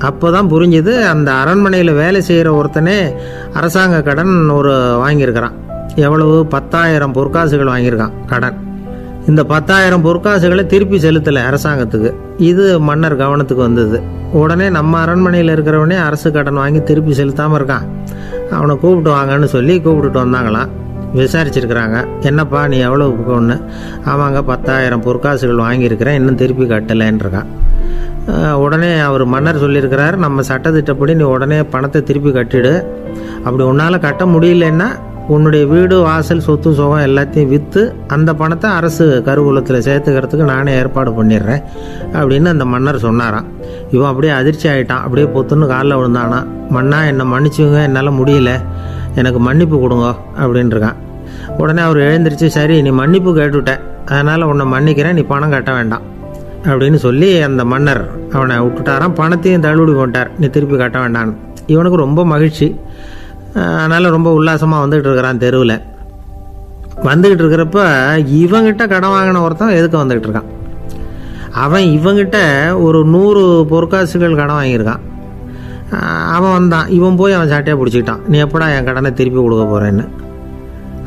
அப்போ தான் புரிஞ்சுது, அந்த அரண்மனையில் வேலை செய்கிற ஒருத்தனே அரசாங்க கடன் வாங்கியிருக்கிறான். எவ்வளவு? 10,000 பொற்காசுகள் வாங்கியிருக்கான் கடன். இந்த 10,000 பொற்காசுகளை திருப்பி செலுத்தலை அரசாங்கத்துக்கு. இது மன்னர் கவனத்துக்கு வந்தது. உடனே நம்ம அரண்மனையில் இருக்கிறவனே அரசு கடன் வாங்கி திருப்பி செலுத்தாமல் இருக்கான், அவனை கூப்பிட்டு வாங்கன்னு சொல்லி கூப்பிட்டுட்டு வந்தாங்களாம். விசாரிச்சிருக்கிறாங்க, என்னப்பா நீ எவ்வளவு ஒன்று? ஆமாங்க, 10,000 பொற்காசுகள் வாங்கியிருக்கிறேன், இன்னும் திருப்பி கட்டலைன்றிருக்கான். உடனே அவர் மன்னர் சொல்லியிருக்கிறார், நம்ம சட்டத்திட்டப்படி நீ உடனே பணத்தை திருப்பி கட்டிடு. அப்படி உன்னால் கட்ட முடியலன்னா உன்னுடைய வீடு வாசல் சொத்து சுகம் எல்லாத்தையும் விற்று அந்த பணத்தை அரசு கருவூலத்தில் சேர்த்துக்கிறதுக்கு நானே ஏற்பாடு பண்ணிடுறேன் அப்படின்னு அந்த மன்னர் சொன்னாராம். இவன் அப்படியே அதிர்ச்சி ஆகிட்டான், அப்படியே பொத்துன்னு காலில் விழுந்தானா. மன்னா, என்னை மன்னிச்சுங்க, என்னால் முடியல, எனக்கு மன்னிப்பு கொடுங்க அப்படின்ட்டுருக்கான். உடனே அவர் எழுந்திரிச்சு, சரி நீ மன்னிப்பு கேட்டுவிட்டேன், அதனால் உன்னை மன்னிக்கிறேன், நீ பணம் கட்ட வேண்டாம் அப்படின்னு சொல்லி அந்த மன்னர் அவனை விட்டுட்டாரான். பணத்தையும் தள்ளுபடி போட்டார், நீ திருப்பி கட்ட வேண்டான்னு. இவனுக்கு ரொம்ப மகிழ்ச்சி, அதனால் ரொம்ப உல்லாசமாக வந்துக்கிட்டு இருக்கிறான். தெருவில் வந்துக்கிட்டு இருக்கிறப்ப இவங்கிட்ட கடன் வாங்கின ஒருத்தன் எதுக்கு வந்துக்கிட்டு இருக்கான். அவன் இவங்கிட்ட ஒரு 100 பொற்காசுகள் கடன் வாங்கியிருக்கான். அவன் வந்தான், இவன் போய் அவன் சாட்டையாக பிடிச்சிக்கிட்டான், நீ எப்படா என் கடனை திருப்பி கொடுக்க போகிறேன்னு.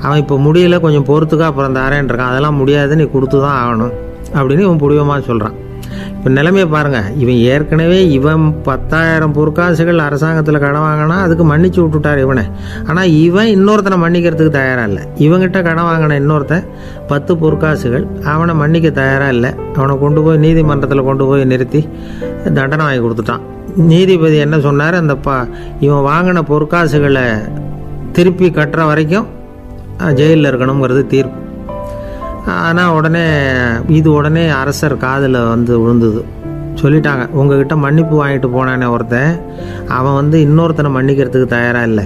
அவன் இப்போ முடியல, கொஞ்சம் பொறுத்துக்கா, அப்புறம் தரேன் இருக்கான். அதெல்லாம் முடியாது, நீ கொடுத்து தான் ஆகணும் அப்படின்னு இவன் புடிவமாக சொல்கிறான். இப்போ நிலைமையை பாருங்கள், இவன் ஏற்கனவே 10,000 பொற்காசுகள் அரசாங்கத்தில் கடன் வாங்கினா அதுக்கு மன்னிச்சு விட்டுட்டார் இவனை. ஆனால் இவன் இன்னொருத்தனை மன்னிக்கிறதுக்கு தயாராக இல்லை. இவங்கிட்ட கடன் வாங்கின இன்னொருத்தன் 10 பொற்காசுகள், அவனை மன்னிக்க தயாராக இல்லை. அவனை கொண்டு போய் நீதிமன்றத்தில் கொண்டு போய் நிறுத்தி தண்டனை வாங்கி கொடுத்துட்டான். நீதிபதி என்ன சொன்னார், அந்த இவன் வாங்கின பொற்காசுகளை திருப்பி கட்டுற வரைக்கும் ஜெயிலில் இருக்கணுங்கிறது தீர்ப்பு. ஆனால் உடனே அரசர் காதில் விழுந்தது. சொல்லிட்டாங்க, உங்ககிட்ட மன்னிப்பு வாங்கிட்டு போனானே ஒருத்தன், அவன் இன்னொருத்தனை மன்னிக்கிறதுக்கு தயாராக இல்லை,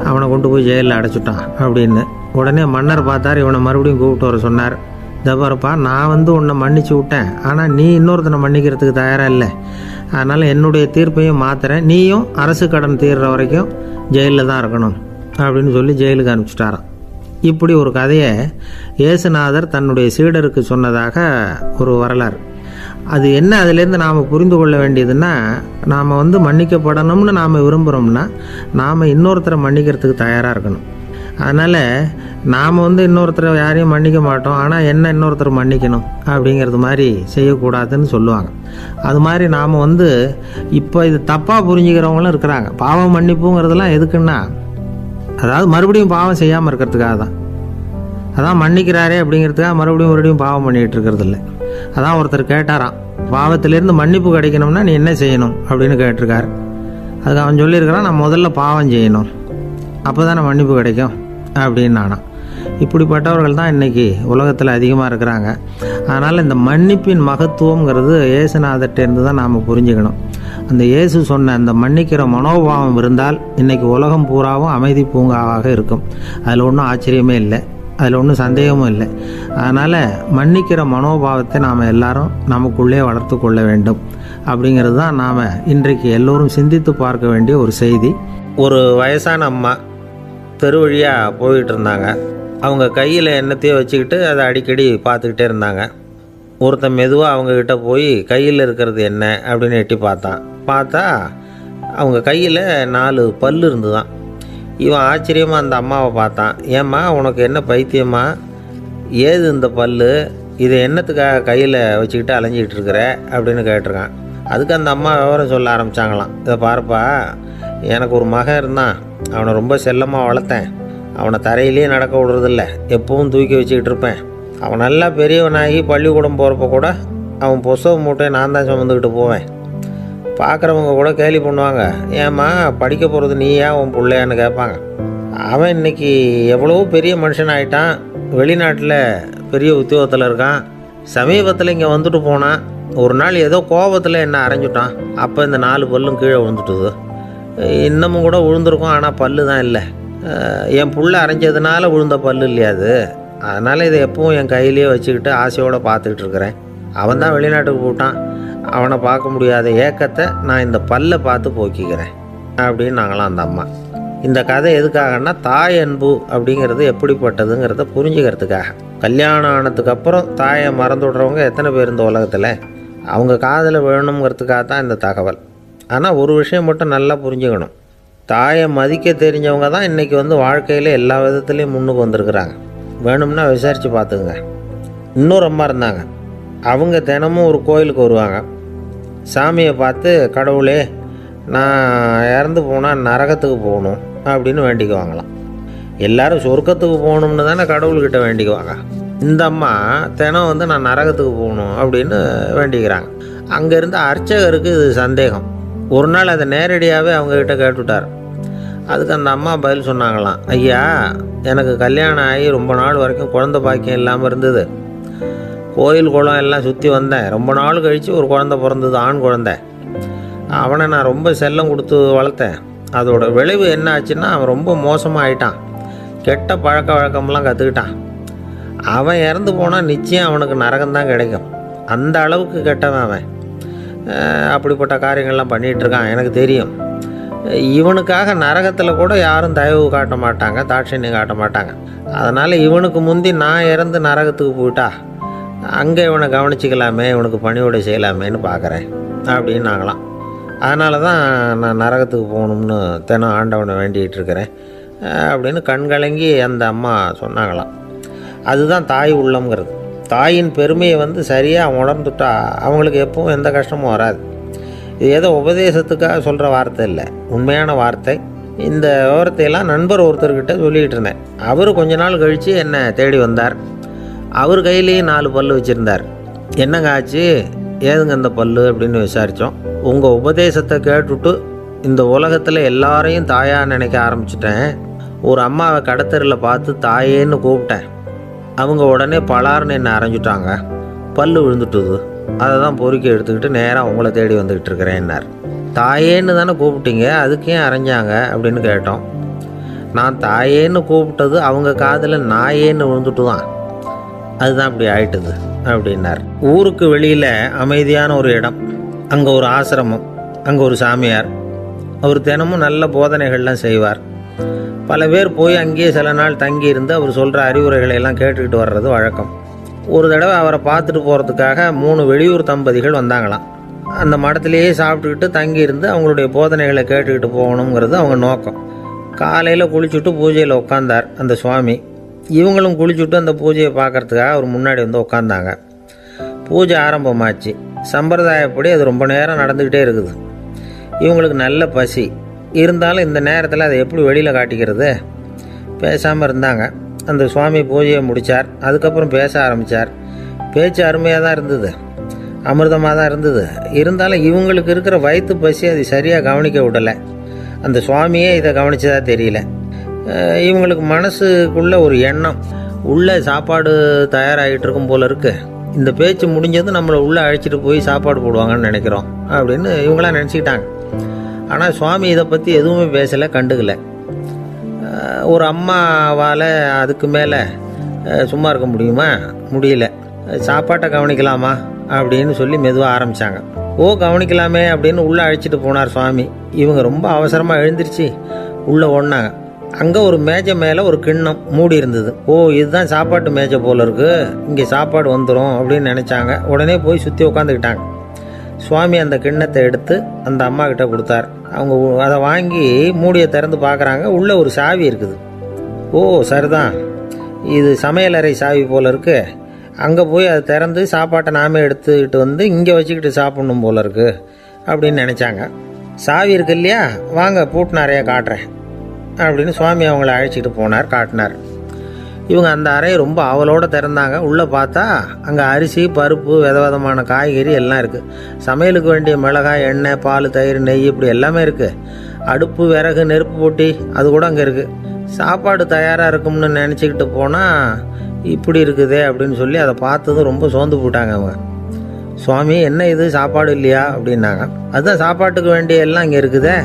அவனை கொண்டு போய் ஜெயிலில் அடைச்சிட்டான் அப்படின்னு. உடனே மன்னர் பார்த்தார், இவனை மறுபடியும் கூப்பிட்டு வர சொன்னார். தபாரப்பா, நான் உன்னை மன்னிச்சு விட்டேன், ஆனால் நீ இன்னொருத்தனை மன்னிக்கிறதுக்கு தயாராக இல்லை, அதனால் என்னுடைய தீர்ப்பையும் மாற்றுறேன், நீயும் அரசு கடன் தீர்ற வரைக்கும் ஜெயிலில் தான் இருக்கணும் அப்படின்னு சொல்லி ஜெயிலுக்கு அனுப்பிச்சிட்டாராம். இப்படி ஒரு கதையை இயேசுநாதர் தன்னுடைய சீடருக்கு சொன்னதாக ஒரு வரலாறு. அது என்ன, அதிலேருந்து நாம் புரிந்து கொள்ள வேண்டியதுன்னா, நாம் மன்னிக்கப்படணும்னு நாம் விரும்புகிறோம்னா நாம் இன்னொருத்தரை மன்னிக்கிறதுக்கு தயாராக இருக்கணும். அதனால் நாம் இன்னொருத்தரை யாரையும் மன்னிக்க மாட்டோம், ஆனால் என்ன இன்னொருத்தரை மன்னிக்கணும் அப்படிங்கிறது மாதிரி செய்யக்கூடாதுன்னு சொல்லுவாங்க. அது மாதிரி நாம் இப்போ இது தப்பாக புரிஞ்சுக்கிறவங்களும் இருக்கிறாங்க. பாவம் மன்னிப்புங்கிறதுலாம் எதுக்குன்னா, அதாவது மறுபடியும் பாவம் செய்யாமல் இருக்கிறதுக்காக தான். அதான் மன்னிக்கிறாரே அப்படிங்கிறதுக்காக மறுபடியும் பாவம் பண்ணிகிட்டு இருக்கிறது இல்லை. அதான் ஒருத்தர் கேட்டாராம், பாவத்திலேருந்து மன்னிப்பு கிடைக்கணும்னா நீ என்ன செய்யணும் அப்படின்னு கேட்டிருக்காரு. அதுக்கு அவன் சொல்லியிருக்கிறான், நான் முதல்ல பாவம் செய்யணும், அப்போ தானே மன்னிப்பு கிடைக்கும் அப்படின்னு நானா. இப்படிப்பட்டவர்கள் தான் இன்றைக்கி உலகத்தில் அதிகமாக இருக்கிறாங்க. அதனால் இந்த மன்னிப்பின் மகத்துவங்கிறது இயேசுநாதர்கிட்டேருந்து தான் நாம் புரிஞ்சுக்கணும். அந்த இயேசு சொன்ன அந்த மன்னிக்கிற மனோபாவம் இருந்தால் இன்றைக்கி உலகம் பூராவும் அமைதி பூங்காவாக இருக்கும். அதில் ஒன்றும் ஆச்சரியமே இல்லை, அதில் ஒன்றும் சந்தேகமும் இல்லை. அதனால் மன்னிக்கிற மனோபாவத்தை நாம் எல்லாரும் நமக்குள்ளே வளர்த்து கொள்ள வேண்டும் அப்படிங்கிறது தான் நாம் இன்றைக்கு எல்லோரும் சிந்தித்து பார்க்க வேண்டிய ஒரு செய்தி. ஒரு வயசான அம்மா தெரு வழியாக போயிட்டு இருந்தாங்க. அவங்க கையில் எண்ணத்தையோ வச்சுக்கிட்டு அதை அடிக்கடி பார்த்துக்கிட்டே இருந்தாங்க. ஒருத்தன் மெதுவாக அவங்கக்கிட்ட போய் கையில் இருக்கிறது என்ன அப்படின்னு எட்டி பார்த்தா அவங்க கையில் 4 பல் இருந்துதான். இவன் ஆச்சரியமாக அந்த அம்மாவை பார்த்தான். ஏம்மா உனக்கு என்ன பைத்தியமா, ஏது இந்த பல், இதை என்னத்துக்காக கையில் வச்சுக்கிட்டு அலைஞ்சிக்கிட்டு இருக்கிற அப்படின்னு கேட்டிருக்கான். அதுக்கு அந்த அம்மா விவரம் சொல்ல ஆரம்பித்தாங்களாம். இதை பாருப்பா, எனக்கு ஒரு மகன் இருந்தான், அவனை ரொம்ப செல்லமாக வளர்த்தேன். அவனை தரையிலே நடக்க விடுறதில்ல, எப்பவும் தூக்கி வச்சுக்கிட்டு இருப்பேன். அவன் நல்லா பெரியவனாகி பள்ளிக்கூடம் போகிறப்ப கூட அவன் புஸ்தக மூட்டையை நான் தான் சுமந்துக்கிட்டு போவேன். பார்க்குறவங்க கூட கேலி பண்ணுவாங்க, ஏம்மா படிக்க போகிறது நீயா உன் பிள்ளையான்னு கேட்பாங்க. அவன் இன்றைக்கி எவ்வளவோ பெரிய மனுஷன் ஆகிட்டான், வெளிநாட்டில் பெரிய உத்தியோகத்தில் இருக்கான். சமீபத்தில் இங்கே வந்துட்டு போனான். ஒரு நாள் ஏதோ கோபத்தில் என்ன அரைஞ்சிட்டான். அப்போ இந்த 4 பல்லும் கீழே விழுந்துட்டுது. இன்னமும் கூட விழுந்திருக்கும், ஆனால் பல்லு தான் இல்லை. என் புள்ள அரைஞ்சதுனால விழுந்த பல்லு இல்லையா அது, அதனால் இதை எப்பவும் என் கையிலேயே வச்சுக்கிட்டு ஆசையோடு பார்த்துக்கிட்டு இருக்கிறேன். அவன் தான் வெளிநாட்டுக்கு போட்டான், அவனை பார்க்க முடியாத ஏக்கத்தை நான் இந்த பல்லை பார்த்து போக்கிக்கிறேன் அப்படின்னு நாங்களாம் அந்த அம்மா. இந்த கதை எதுக்காகன்னா, தாய் அன்பு அப்படிங்கிறது எப்படிப்பட்டதுங்கிறத புரிஞ்சுக்கிறதுக்காக. கல்யாணம் ஆனதுக்கு அப்புறம் தாயை மறந்து விடுறவங்க எத்தனை பேர் இந்த உலகத்தில், அவங்க காதில் வேணுங்கிறதுக்காக தான் இந்த தகவல். ஆனால் ஒரு விஷயம் மட்டும் நல்லா புரிஞ்சுக்கணும், தாயை மதிக்க தெரிஞ்சவங்க தான் இன்றைக்கி வாழ்க்கையில் எல்லா விதத்துலேயும் முன்னுக்கு வந்திருக்கிறாங்க. வேணும்னா விசாரித்து பார்த்துக்குங்க. இன்னொரு அம்மா இருந்தாங்க, அவங்க தினமும் ஒரு கோயிலுக்கு வருவாங்க. சாமியை பார்த்து, கடவுளே நான் இறந்து போனால் நரகத்துக்கு போகணும் அப்படின்னு வேண்டிக்குவாங்களாம். எல்லோரும் சொர்க்கத்துக்கு போகணும்னு தானே கடவுள்கிட்ட வேண்டிக்குவாங்க. இந்த அம்மா தினம் நான் நரகத்துக்கு போகணும் அப்படின்னு வேண்டிக்கிறாங்க. அங்கே இருந்த அர்ச்சகருக்கு இது சந்தேகம். ஒரு நாள் அதை நேரடியாகவே அவங்கக்கிட்ட கேட்டுவிட்டார். அதுக்கு அந்த அம்மா பதில் சொன்னாங்களாம், ஐயா எனக்கு கல்யாணம் ஆகி ரொம்ப நாள் வரைக்கும் குழந்தை பாக்கியம் இல்லாமல் இருந்தது. கோயில் குளம் எல்லாம் சுற்றி வந்தேன். ரொம்ப நாள் கழித்து ஒரு குழந்தை பிறந்தது, ஆண் குழந்தை. அவனை நான் ரொம்ப செல்லம் கொடுத்து வளர்த்தேன். அதோட விளைவு என்ன ஆச்சுன்னா, அவன் ரொம்ப மோசமாக ஆகிட்டான். கெட்ட பழக்க வழக்கம்லாம் கற்றுக்கிட்டான். அவன் இறந்து போனால் நிச்சயம் அவனுக்கு நரகம்தான் கிடைக்கும். அந்த அளவுக்கு கெட்டவன் அவன். அப்படிப்பட்ட காரியங்கள்லாம் பண்ணிகிட்ருக்கான், எனக்கு தெரியும். இவனுக்காக நரகத்தில் கூட யாரும் தயவு காட்ட மாட்டாங்க, தாட்சண்யம் காட்ட மாட்டாங்க. அதனால் இவனுக்கு முந்தி நான் இறந்து நரகத்துக்கு போயிட்டா அங்கே இவனை கவனிச்சிக்கலாமே, இவனுக்கு பணியோடு செய்யலாமேன்னு பார்க்குறேன் அப்படின்னு நாங்களாம். அதனால தான் நான் நரகத்துக்கு போகணும்னு தினம் ஆண்டவனை வேண்டிகிட்டு இருக்கிறேன் அப்படின்னு கண்கலங்கி அந்த அம்மா சொன்னாங்களாம். அதுதான் தாய் உள்ளம்ங்கிறது. தாயின் பெருமையை சரியாக உணர்ந்துட்டா அவங்களுக்கு எப்பவும் எந்த கஷ்டமும் வராது. இது ஏதோ உபதேசத்துக்காக சொல்கிற வார்த்தை இல்லை, உண்மையான வார்த்தை. இந்த விவரத்தையெல்லாம் நண்பர் ஒருத்தர்கிட்ட சொல்லிகிட்டு இருந்தேன். அவர் கொஞ்ச நாள் கழித்து என்னை தேடி வந்தார். அவர் கையிலேயே 4 பல் வச்சுருந்தார். என்னங்க ஆச்சு, ஏதுங்க இந்த பல் அப்படின்னு விசாரித்தோம். உங்கள் உபதேசத்தை கேட்டுவிட்டு இந்த உலகத்தில் எல்லாரையும் தாயாக நினைக்க ஆரம்பிச்சிட்டேன். ஒரு அம்மாவை கடத்தரில் பார்த்து தாயேன்னு கூப்பிட்டேன். அவங்க உடனே பலார்னு என்னை அரைஞ்சிட்டாங்க, பல் விழுந்துட்டுது. அதை தான் பொறுக்கி எடுத்துக்கிட்டு நேராக உங்களை தேடி வந்துக்கிட்டு இருக்கிறேன்னார். தாயேன்னு தானே கூப்பிட்டீங்க, அதுக்கே அரைஞ்சாங்க அப்படின்னு கேட்டோம். நான் தாயேன்னு கூப்பிட்டது அவங்க காதில் நாயேன்னு விழுந்துட்டு தான், அதுதான் அப்படி ஆயிட்டுது அப்படின்னார். ஊருக்கு வெளியில் அமைதியான ஒரு இடம், அங்கே ஒரு ஆசிரமம், அங்கே ஒரு சாமியார். அவர் தினமும் நல்ல போதனைகள்லாம் செய்வார். பல பேர் போய் அங்கேயே சில நாள் தங்கி இருந்து அவர் சொல்கிற அறிவுரைகளை எல்லாம் கேட்டுக்கிட்டு வர்றது வழக்கம். ஒரு தடவை அவரை பார்த்துட்டு போகிறதுக்காக 3 வெளியூர் தம்பதிகள் வந்தாங்களாம். அந்த மடத்திலேயே சாப்பிட்டுக்கிட்டு தங்கியிருந்து அவங்களுடைய போதனைகளை கேட்டுக்கிட்டு போகணுங்கிறது அவங்க நோக்கம். காலையில் குளிச்சுட்டு பூஜையில் உட்காந்தார் அந்த சுவாமி. இவங்களும் குளிச்சுட்டு அந்த பூஜையை பார்க்குறதுக்காக அவர் முன்னாடி உட்காந்தாங்க. பூஜை ஆரம்பமாச்சு. சம்பிரதாயப்படி அது ரொம்ப நேரம் நடந்துக்கிட்டே இருக்குது. இவங்களுக்கு நல்ல பசி இருந்தாலும் இந்த நேரத்தில் அதை எப்படி வெளியில் காட்டிக்கிறது? பேசாமல் இருந்தாங்க. அந்த சுவாமி பூஜையை முடித்தார். அதுக்கப்புறம் பேச ஆரம்பித்தார். பேச்சு அருமையாக தான் இருந்தது, அமிர்தமாக தான் இருந்தது. இருந்தாலும் இவங்களுக்கு இருக்கிற வயிற்று பசி அது சரியாக கவனிக்க விடலை. அந்த சுவாமியே இதை கவனித்ததா தெரியல. இவங்களுக்கு மனசுக்குள்ளே ஒரு எண்ணம், உள்ளே சாப்பாடு தயாராகிட்டு இருக்கும் போல இருக்குது. இந்த பேச்சு முடிஞ்சது நம்மளை உள்ளே அழைச்சிட்டு போய் சாப்பாடு போடுவாங்கன்னு நினைக்கிறோம் அப்படின்னு இவங்களாம் நினச்சிக்கிட்டாங்க. ஆனால் சுவாமி இதை பற்றி எதுவுமே பேசலை, கண்டுக்கலை. ஒரு அம்மாவால் அதுக்கு மேலே சும்மா இருக்க முடியுமா? முடியல. சாப்பாட்டை கவனிக்கலாமா அப்படின்னு சொல்லி மெதுவாக ஆரம்பித்தாங்க. ஓ கவனிக்கலாமே அப்படின்னு உள்ளே அழைச்சிட்டு போனார் சுவாமி. இவங்க ரொம்ப அவசரமாக எழுந்திரிச்சு உள்ளே ஓடினாங்க. அங்கே ஒரு மேஜை மேலே ஒரு கிண்ணம் மூடி இருந்தது. ஓ இதுதான் சாப்பாட்டு மேஜை போல இருக்குது, இங்கே சாப்பாடு வந்துடும் அப்படின்னு நினச்சாங்க. உடனே போய் சுற்றி உட்காந்துக்கிட்டாங்க. சுவாமி அந்த கிண்ணத்தை எடுத்து அந்த அம்மா கிட்ட கொடுத்தார். அவங்க அதை வாங்கி மூடியை திறந்து பார்க்குறாங்க. உள்ளே ஒரு சாவி இருக்குது. ஓ சரிதான், இது சமையலறை சாவி போல் இருக்கு. அங்கே போய் அதை திறந்து சாப்பாட்டை நாமே எடுத்துக்கிட்டு வந்து இங்கே வச்சுக்கிட்டு சாப்பிட்ணும் போல இருக்கு அப்படின்னு நினச்சாங்க. சாவி இருக்கு இல்லையா, வாங்க பூட்டு நிறைய காட்டுறேன் அப்படின்னு சுவாமி அவங்கள அழைச்சிட்டு போனார், காட்டினார். இவங்க அந்த அறையை ரொம்ப அவளோடு திறந்தாங்க. உள்ளே பார்த்தா அங்கே அரிசி, பருப்பு, விதவிதமான காய்கறி எல்லாம் இருக்குது. சமையலுக்கு வேண்டிய மிளகாய், எண்ணெய், பால், தயிர், நெய் இப்படி எல்லாமே இருக்குது. அடுப்பு, விறகு, நெருப்பு போட்டி அது கூட அங்கே இருக்குது. சாப்பாடு தயாராக இருக்கும்னு நினச்சிக்கிட்டு போனால் இப்படி இருக்குதே அப்படின்னு சொல்லி அதை பார்த்ததும் ரொம்ப சோர்ந்து போட்டாங்க அவங்க. சுவாமி, என்ன இது சாப்பாடு இல்லையா அப்படின்னாங்க. அதுதான் சாப்பாட்டுக்கு வேண்டிய எல்லாம் இங்கே இருக்குதே.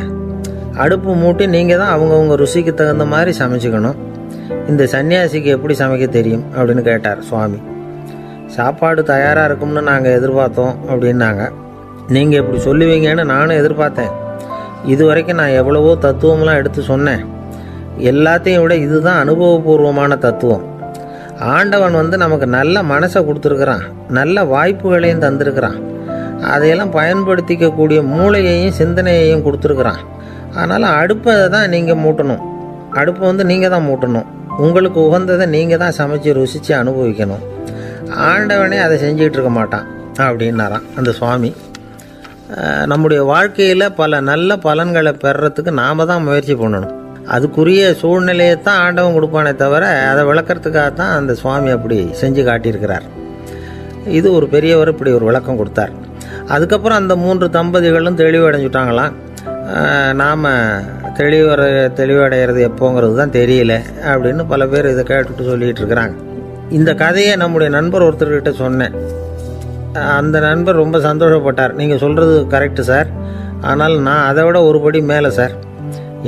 அடுப்பு மூட்டி நீங்கள் தான் அவங்கவுங்க ருசிக்கு தகுந்த மாதிரி சமைச்சிக்கணும். இந்த சன்னியாசிக்கு எப்படி சமைக்க தெரியும் அப்படின்னு கேட்டார் சுவாமி. சாப்பாடு தயாராக இருக்கும்னு நாங்கள் எதிர்பார்த்தோம் அப்படின்னாங்க. நீங்கள் இப்படி சொல்லுவீங்கன்னு நானும் எதிர்பார்த்தேன். இது வரைக்கும் நான் எவ்வளவோ தத்துவம்லாம் எடுத்து சொன்னேன். எல்லாத்தையும் விட இதுதான் அனுபவபூர்வமான தத்துவம். ஆண்டவன் நமக்கு நல்ல மனசை கொடுத்துருக்குறான், நல்ல வாய்ப்புகளையும் தந்திருக்கிறான், அதையெல்லாம் பயன்படுத்திக்கக்கூடிய மூளையையும் சிந்தனையையும் கொடுத்துருக்குறான். அதனால் அடுப்பை தான் நீங்கள் மூட்டணும். அடுப்பை நீங்கள் தான் மூட்டணும். உங்களுக்கு உகந்ததை நீங்கள் தான் சமைச்சு ருசித்து அனுபவிக்கணும். ஆண்டவனே அதை செஞ்சிகிட்டு இருக்க மாட்டான் அப்படின்னாராம் அந்த சுவாமி. நம்முடைய வாழ்க்கையில் பல நல்ல பலன்களை பெறறதுக்கு நாம் தான் முயற்சி பண்ணணும். அதுக்குரிய சூழ்நிலையை தான் ஆண்டவன் கொடுப்பானே தவிர அதை விளக்கிறதுக்காக தான் அந்த சுவாமி அப்படி செஞ்சு காட்டியிருக்கிறார். இது ஒரு பெரியவர் இப்படி ஒரு விளக்கம் கொடுத்தார். அதுக்கப்புறம் அந்த 3 தம்பதிகளும் தெளிவடைஞ்சுட்டாங்களாம். நாம் தெளிவடைகிறது எப்போங்கிறது தான் தெரியல அப்படின்னு பல பேர் இதை கேட்டுட்டு சொல்லிகிட்டு இருக்கிறாங்க. இந்த கதையை நம்முடைய நண்பர் ஒருத்தர்கிட்ட சொன்னேன். அந்த நண்பர் ரொம்ப சந்தோஷப்பட்டார். நீங்கள் சொல்கிறது கரெக்டு சார், ஆனால் நான் அதை விட ஒரு படி மேலே சார்.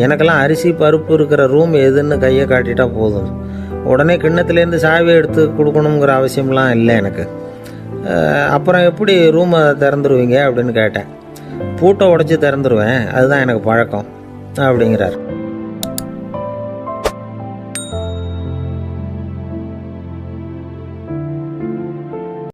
எனக்கெல்லாம் அரிசி, பருப்பு இருக்கிற ரூம் எதுன்னு கையை காட்டிட்டா போதும். உடனே கிண்ணத்துலேருந்து சாவியை எடுத்து கொடுக்கணுங்கிற அவசியம்லாம் இல்லை எனக்கு. அப்புறம் எப்படி ரூமை திறந்துருவீங்க அப்படின்னு கேட்டேன். பூட்டை உடச்சி திறந்துருவேன், அதுதான் எனக்கு பழக்கம் அப்படிங்கிறார்.